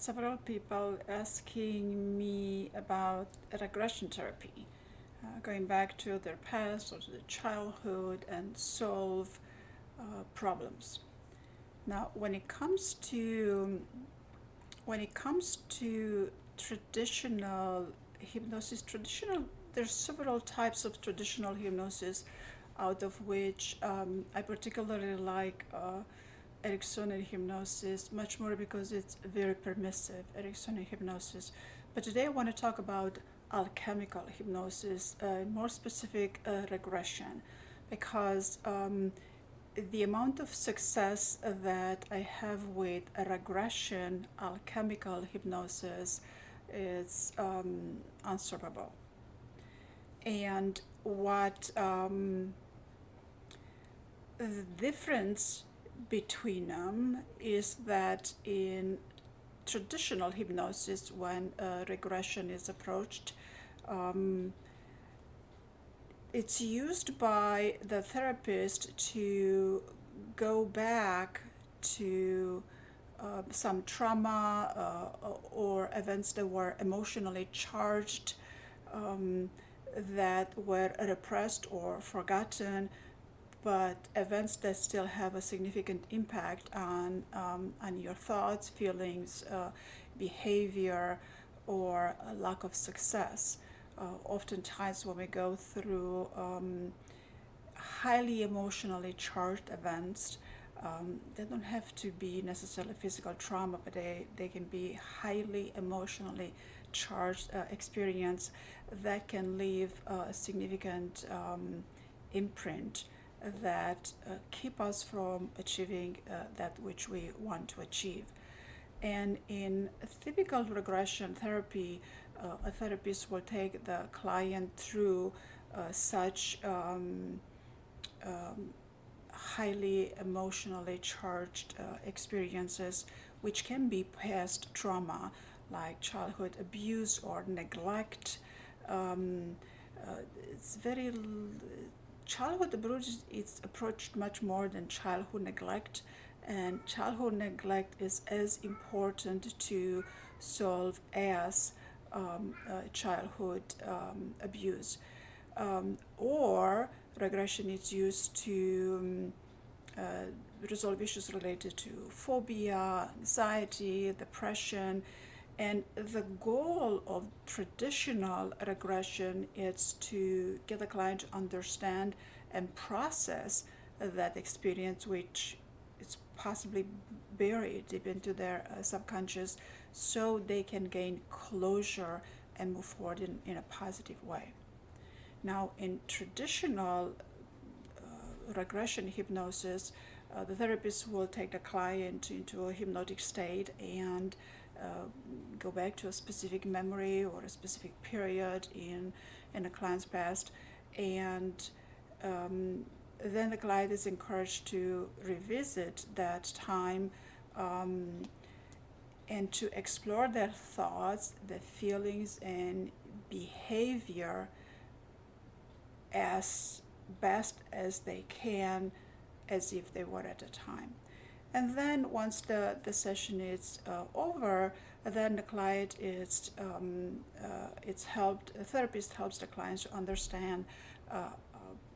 several people asking me about regression therapy, going back to their past or to their childhood and solve problems. Now, when it comes to traditional hypnosis, there's several types of traditional hypnosis, out of which I particularly like Ericksonian hypnosis much more because it's very permissive, Ericksonian hypnosis. But today I want to talk about alchemical hypnosis, more specific regression, because the amount of success that I have with a regression alchemical hypnosis is unsurpassable. And what the difference between them is that in traditional hypnosis, when regression is approached, um, it's used by the therapist to go back to some trauma or events that were emotionally charged, um, that were repressed or forgotten, but events that still have a significant impact on your thoughts, feelings, behavior, or a lack of success. Oftentimes, when we go through highly emotionally charged events, they don't have to be necessarily physical trauma, but they can be highly emotionally charged experience that can leave a significant imprint that keep us from achieving that which we want to achieve. And in typical regression therapy, a therapist will take the client through such um, highly emotionally charged experiences, which can be past trauma, like childhood abuse or neglect. Um, it's very childhood abuse is approached much more than childhood neglect, and childhood neglect is as important to solve as childhood abuse. Or regression is used to resolve issues related to phobia, anxiety, depression, and the goal of traditional regression is to get the client to understand and process that experience, which is possibly buried deep into their subconscious, so they can gain closure and move forward in a positive way. Now, in traditional regression hypnosis, the therapist will take the client into a hypnotic state and uh, go back to a specific memory or a specific period in the client's past, and um, then the client is encouraged to revisit that time, um, and to explore their thoughts, their feelings, and behavior as best as they can, as if they were at a time. And then once the session is over, then the client is it's helped. A therapist helps the client to understand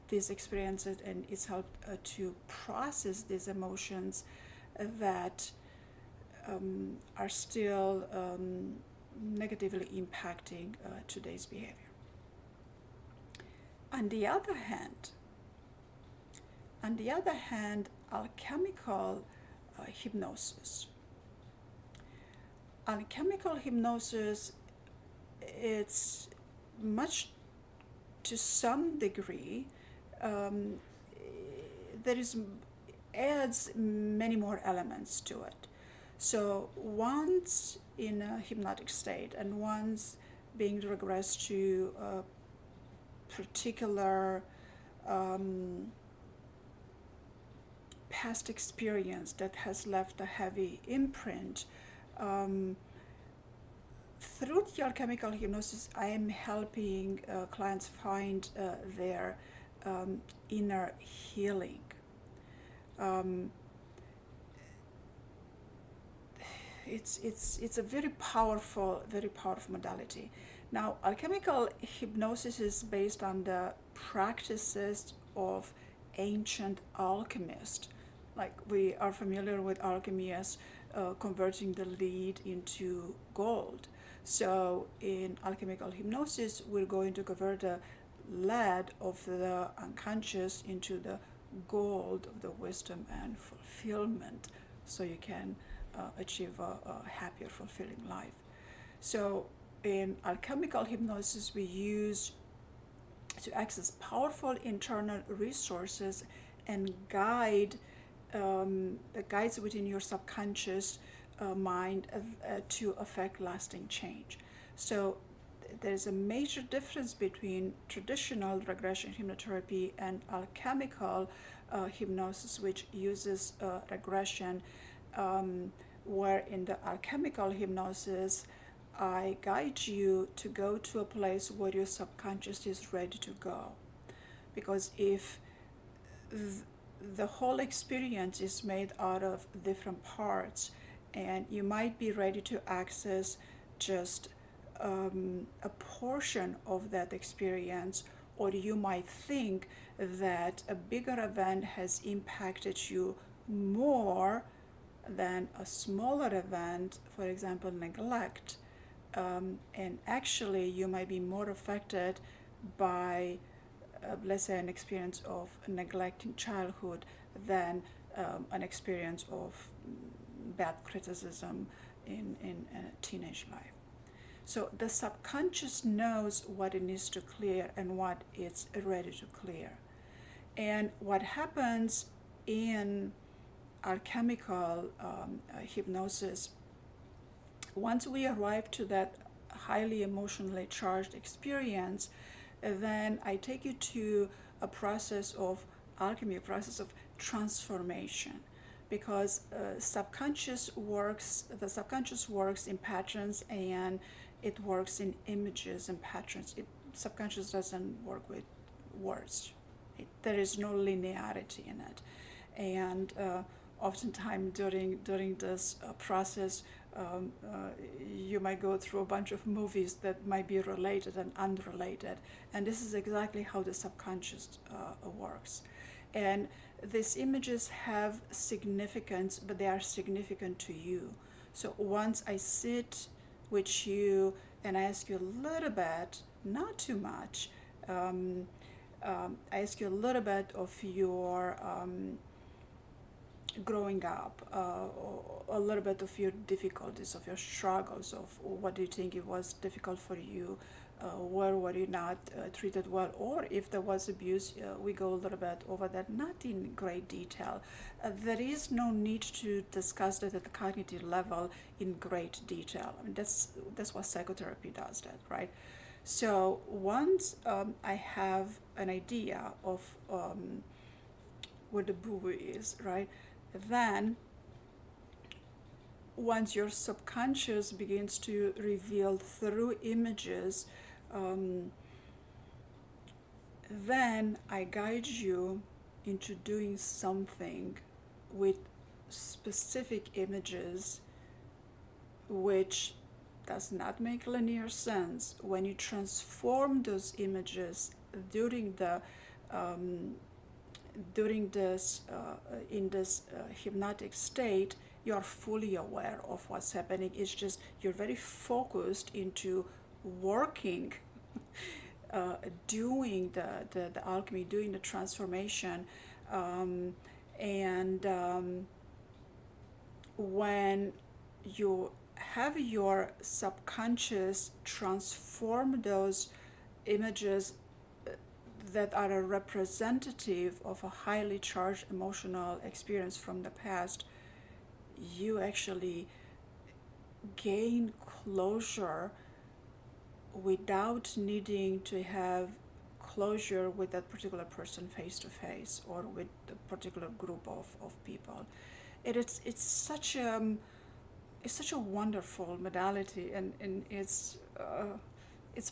these experiences, and it's helped to process these emotions that are still negatively impacting today's behavior. On the other hand, on the other hand, alchemical hypnosis. Alchemical hypnosis, it's much to some degree, um, there is adds many more elements to it. So once in a hypnotic state and once being regressed to a particular um, past experience that has left a heavy imprint, um, through the alchemical hypnosis, I am helping clients find their inner healing. Um, it's a very powerful modality. Now, alchemical hypnosis is based on the practices of ancient alchemists. Like we are familiar with alchemy as converting the lead into gold. So in alchemical hypnosis, we're going to convert the lead of the unconscious into the gold of the wisdom and fulfillment, so you can achieve a happier, fulfilling life. So in alchemical hypnosis, we use to access powerful internal resources and the guides within your subconscious mind to affect lasting change. So there's a major difference between traditional regression hypnotherapy and alchemical hypnosis, which uses regression, where in the alchemical hypnosis, I guide you to go to a place where your subconscious is ready to go. Because if the whole experience is made out of different parts, and you might be ready to access just a portion of that experience, or you might think that a bigger event has impacted you more than a smaller event, for example, neglect. And actually, you might be more affected by, let's say, an experience of neglect in childhood than an experience of bad criticism in teenage life. So the subconscious knows what it needs to clear and what it's ready to clear. And what happens in alchemical hypnosis, once we arrive to that highly emotionally charged experience, then I take you to a process of alchemy, a process of transformation, because the subconscious works in patterns, and it works in images and patterns. Subconscious doesn't work with words. There is no linearity in it, and oftentimes during this process, you might go through a bunch of movies that might be related and unrelated, and this is exactly how the subconscious works. And these images have significance, but they are significant to you. So once I sit with you and I ask you a little bit, not too much, I ask you a little bit of your growing up, a little bit of your difficulties, of your struggles, of what do you think it was difficult for you, where were you not treated well, or if there was abuse, we go a little bit over that, not in great detail. There is no need to discuss that at the cognitive level in great detail. I mean, that's what psychotherapy does, that, right? So once I have an idea of where the boo is, right, then once your subconscious begins to reveal through images, then I guide you into doing something with specific images, which does not make linear sense. When you transform those images during this in this hypnotic state, you are fully aware of what's happening. It's just you're very focused into working, doing the alchemy, doing the transformation, and when you have your subconscious transform those images that are a representative of a highly charged emotional experience from the past, you actually gain closure without needing to have closure with that particular person face to face, or with a particular group of people. It's such a wonderful modality, and it's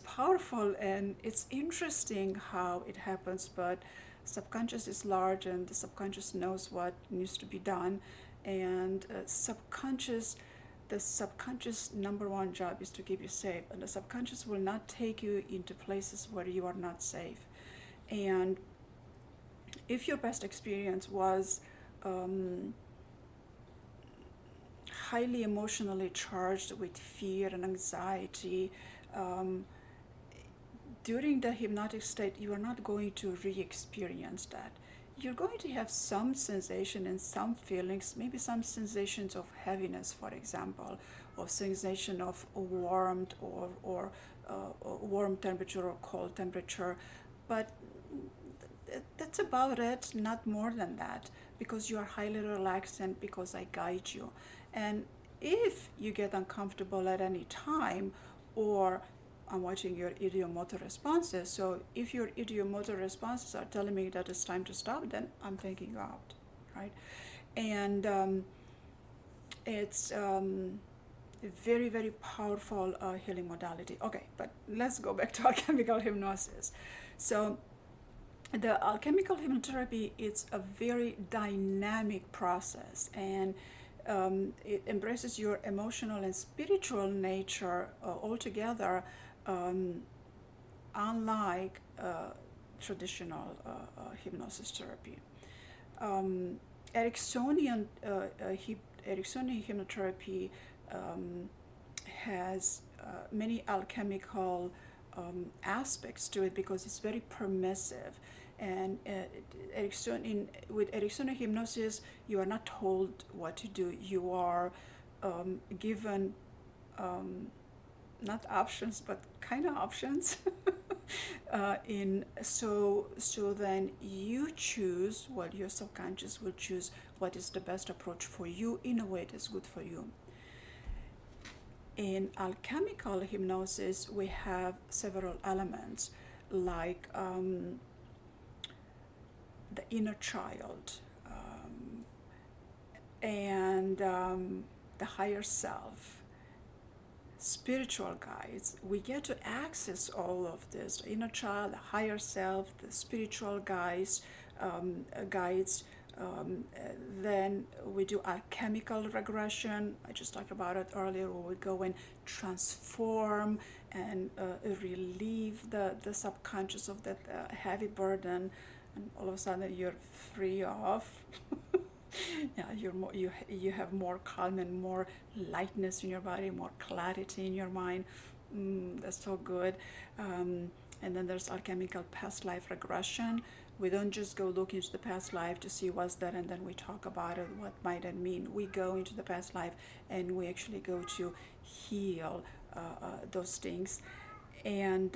powerful, and it's interesting how it happens, but subconscious is large, and the subconscious knows what needs to be done, and the subconscious number one job is to keep you safe, and the subconscious will not take you into places where you are not safe. And if your past experience was highly emotionally charged with fear and anxiety, during the hypnotic state, you are not going to re-experience that. You're going to have some sensation and some feelings, maybe some sensations of heaviness, for example, or sensation of warmth or warm temperature or cold temperature, but that's about it, not more than that, because you are highly relaxed and because I guide you. And if you get uncomfortable at any time, or I'm watching your idiomotor responses, so if your idiomotor responses are telling me that it's time to stop, then I'm taking you out, right? And it's a very, very powerful healing modality. Okay, but let's go back to alchemical hypnosis. So the alchemical hypnotherapy is a very dynamic process, and it embraces your emotional and spiritual nature altogether, unlike traditional hypnosis therapy. Um, Ericksonian, Ericksonian hypnotherapy has many alchemical aspects to it because it's very permissive. And with Ericksonian hypnosis, you are not told what to do. You are given not options, but kind of options. So then you choose what your subconscious will choose, what is the best approach for you in a way that's good for you. In alchemical hypnosis, we have several elements like the inner child and the higher self, spiritual guides. We get to access all of this: the inner child, the higher self, the spiritual guides. Then we do alchemical regression. I just talked about it earlier, where we go and transform and relieve the subconscious of that heavy burden, and all of a sudden you're free of. Yeah, you have more calm and more lightness in your body, more clarity in your mind. That's so good. And then there's alchemical past life regression. We don't just go look into the past life to see what's there and then we talk about it, what might that mean. We go into the past life and we actually go to heal those things. And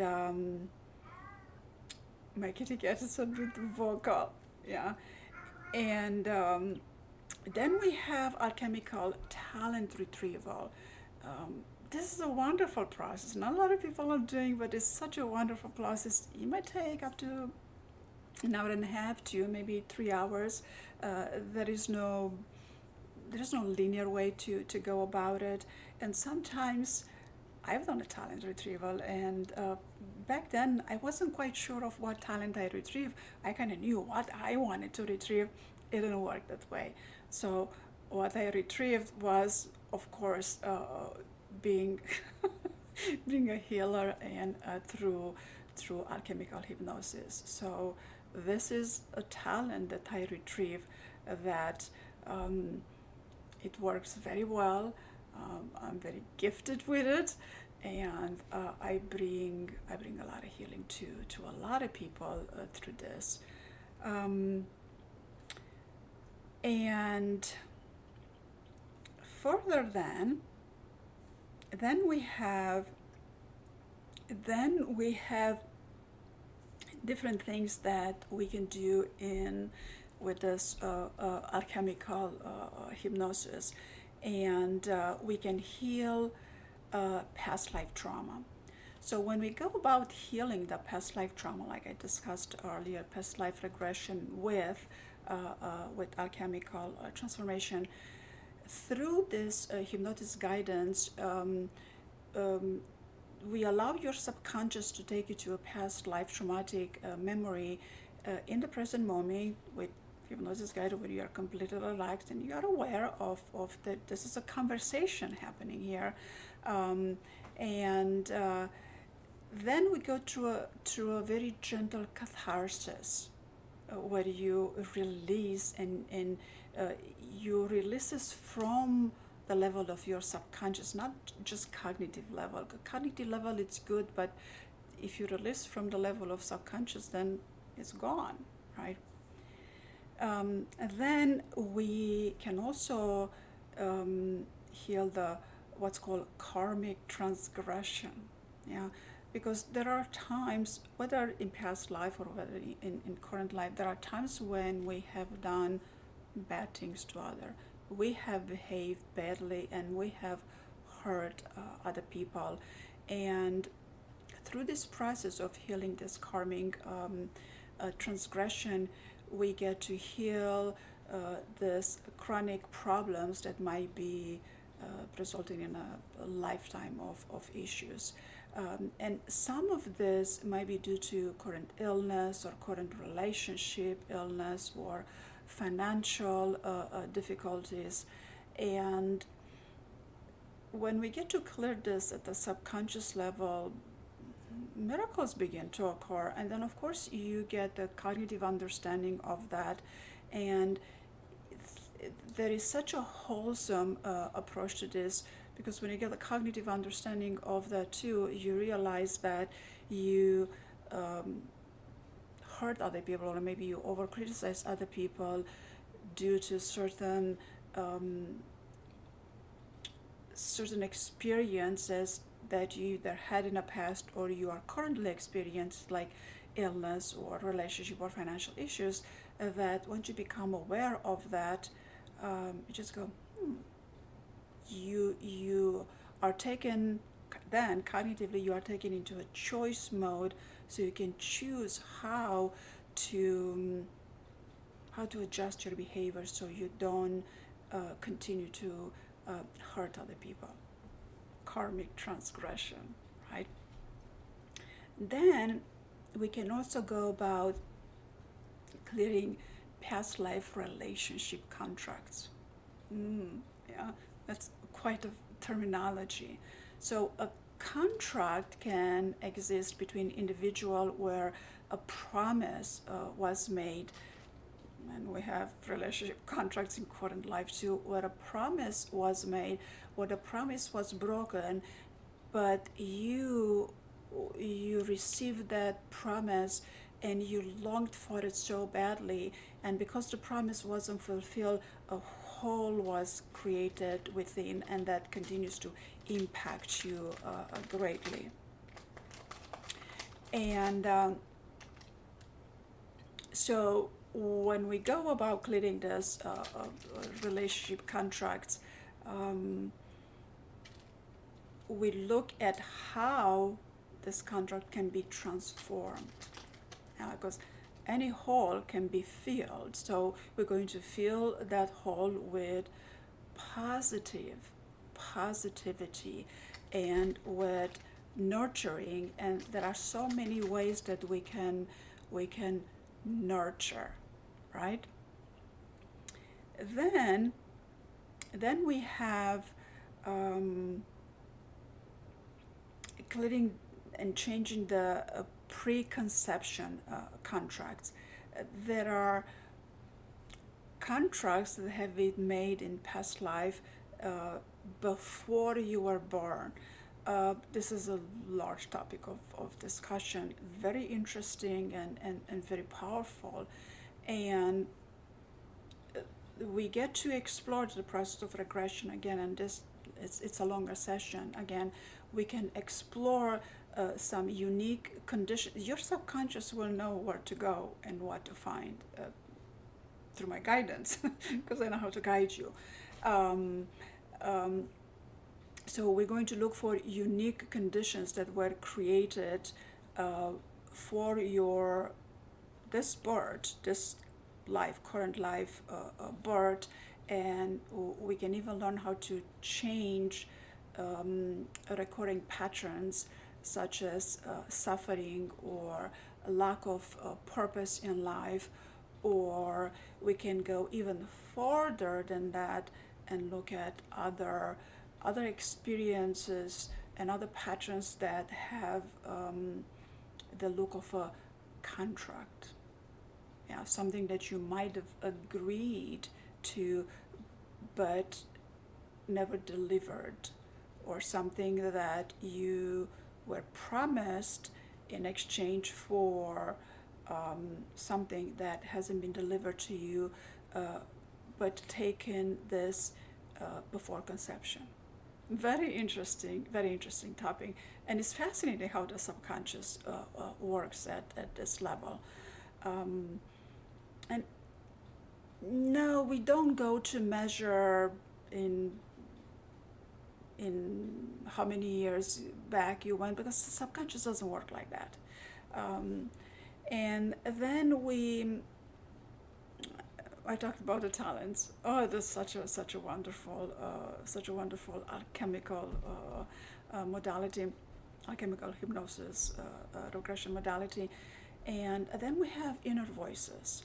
my kitty cat is a bit vocal, yeah. And then we have alchemical talent retrieval. This is a wonderful process. Not a lot of people are doing, but it's such a wonderful process. It might take up to an hour and a half to maybe 3 hours. There is no linear way to go about it. And sometimes I've done a talent retrieval, and back then I wasn't quite sure of what talent I retrieved. I kind of knew what I wanted to retrieve. It didn't work that way. So what I retrieved was, of course, being being a healer and through alchemical hypnosis. So this is a talent that I retrieve that it works very well. I'm very gifted with it, and I bring a lot of healing to a lot of people through this. And further then we have different things that we can do with this alchemical hypnosis, and we can heal past life trauma. So when we go about healing the past life trauma, like I discussed earlier, past life regression with alchemical transformation, through this hypnosis guidance, we allow your subconscious to take you to a past life traumatic memory in the present moment with hypnosis guide where you are completely relaxed and you are aware of that this is a conversation happening here. And then we go through a very gentle catharsis where you release and you release this from the level of your subconscious, not just cognitive level. Cognitive level, it's good, but if you release from the level of subconscious, then it's gone, right? And then we can also heal the what's called karmic transgression, yeah, because there are times, whether in past life or whether in current life, there are times when we have done bad things to other. We have behaved badly and we have hurt other people. And through this process of healing this karmic transgression, we get to heal this chronic problems that might be resulting in a lifetime of issues. And some of this might be due to current illness or current relationship illness or financial difficulties. And when we get to clear this at the subconscious level, miracles begin to occur. And then, of course, you get the cognitive understanding of that. And there is such a wholesome approach to this, because when you get the cognitive understanding of that too, you realize that you hurt other people, or maybe you over criticize other people due to certain experiences that you either had in the past or you are currently experiencing, like illness or relationship or financial issues, that once you become aware of that, you just go, you are taken, then cognitively you are taken into a choice mode, so you can choose how to adjust your behavior so you don't continue to hurt other people. Karmic transgression, right? Then we can also go about clearing past life relationship contracts. Yeah, that's quite a terminology. So a contract can exist between individual where a promise was made, and we have relationship contracts in current life too, where a promise was made, where the promise was broken, but you received that promise and you longed for it so badly, and because the promise wasn't fulfilled, a hole was created within, and that continues to impact you greatly. And so when we go about clearing this relationship contracts, we look at how this contract can be transformed, because any hole can be filled. So we're going to fill that hole with positivity and with nurturing, and there are so many ways that we can nurture, right? Then we have clearing and changing the preconception contracts. There are contracts that have been made in past life before you were born. This is a large topic of discussion, very interesting and very powerful. And we get to explore the process of regression again, and it's a longer session. Again, we can explore some unique conditions. Your subconscious will know where to go and what to find through my guidance, because I know how to guide you. So we're going to look for unique conditions that were created for this birth, this life, current life birth, and we can even learn how to change recurring patterns such as suffering or lack of purpose in life, or we can go even further than that and look at other experiences and other patterns that have the look of a contract. Yeah, something that you might have agreed to but never delivered, or something that you were promised in exchange for something that hasn't been delivered to you, but taken this before conception. Very interesting topic, and it's fascinating how the subconscious works at this level. Um, and no, we don't go to measure in how many years back you went, because the subconscious doesn't work like that. Um, and then I talked about the talents. Oh, there's such a wonderful alchemical modality, alchemical hypnosis regression modality. And then we have inner voices,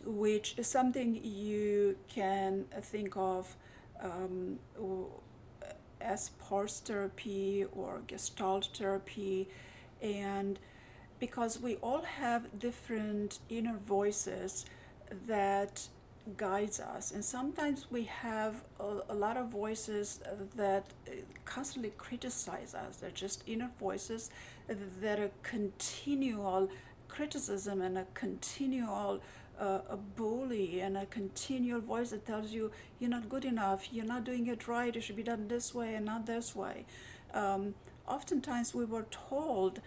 which is something you can think of um, as parts therapy or gestalt therapy. And because we all have different inner voices that guides us, and sometimes we have a lot of voices that constantly criticize us. They're just inner voices that are continual criticism and a continual a bully, and a continual voice that tells you you're not good enough, you're not doing it right, it should be done this way and not this way. Oftentimes we were told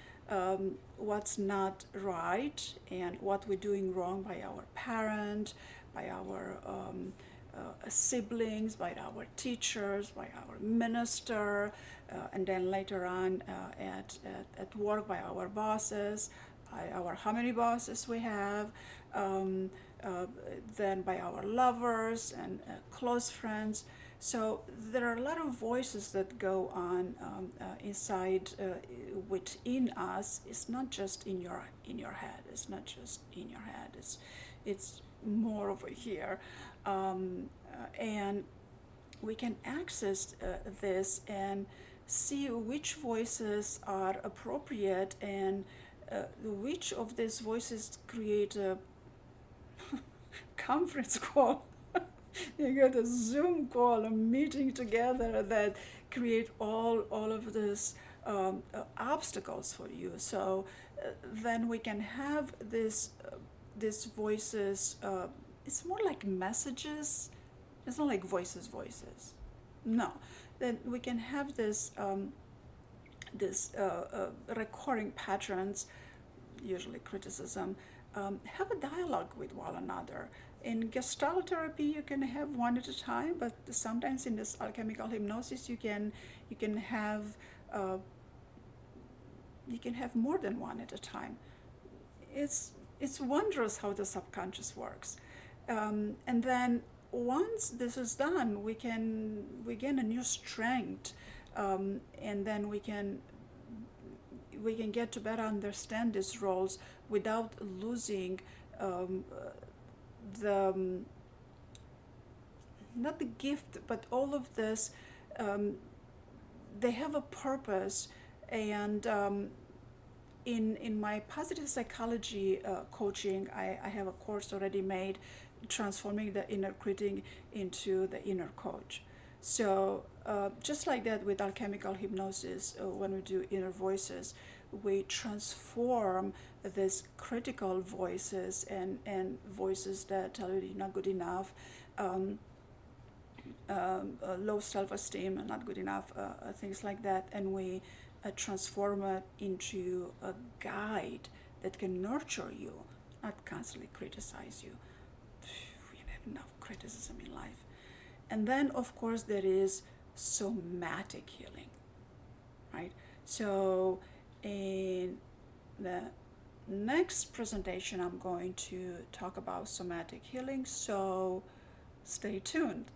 what's not right and what we're doing wrong by our parent, by our siblings, by our teachers, by our minister, and then later on at work by our bosses, by our how many bosses we have, um, uh, then by our lovers and close friends. So there are a lot of voices that go on inside within us. It's not just in your head. It's not just in your head. It's more over here, and we can access this and see which voices are appropriate, and which of these voices create a conference call. You get a Zoom call, a meeting together that create all of these obstacles for you. So then we can have these voices. It's more like messages. It's not like voices. No, then we can have this recurring patterns, usually criticism. Have a dialogue with one another. In Gestalt therapy, you can have one at a time, but sometimes in this alchemical hypnosis, you can have uh, more than one at a time. It's wondrous how the subconscious works, and then once this is done, we gain a new strength, and then we can get to better understand these roles without losing um, the not the gift, but all of this. Um, they have a purpose, and in my positive psychology coaching, I have a course already made, transforming the inner critic into the inner coach. So just like that with alchemical hypnosis, when we do inner voices, we transform these critical voices and voices that tell you you're not good enough, um, low self-esteem, not good enough, things like that, and we transform it into a guide that can nurture you, not constantly criticize you. We have enough criticism in life. And then, of course, there is somatic healing, right? So, in the next presentation, I'm going to talk about somatic healing. So, stay tuned.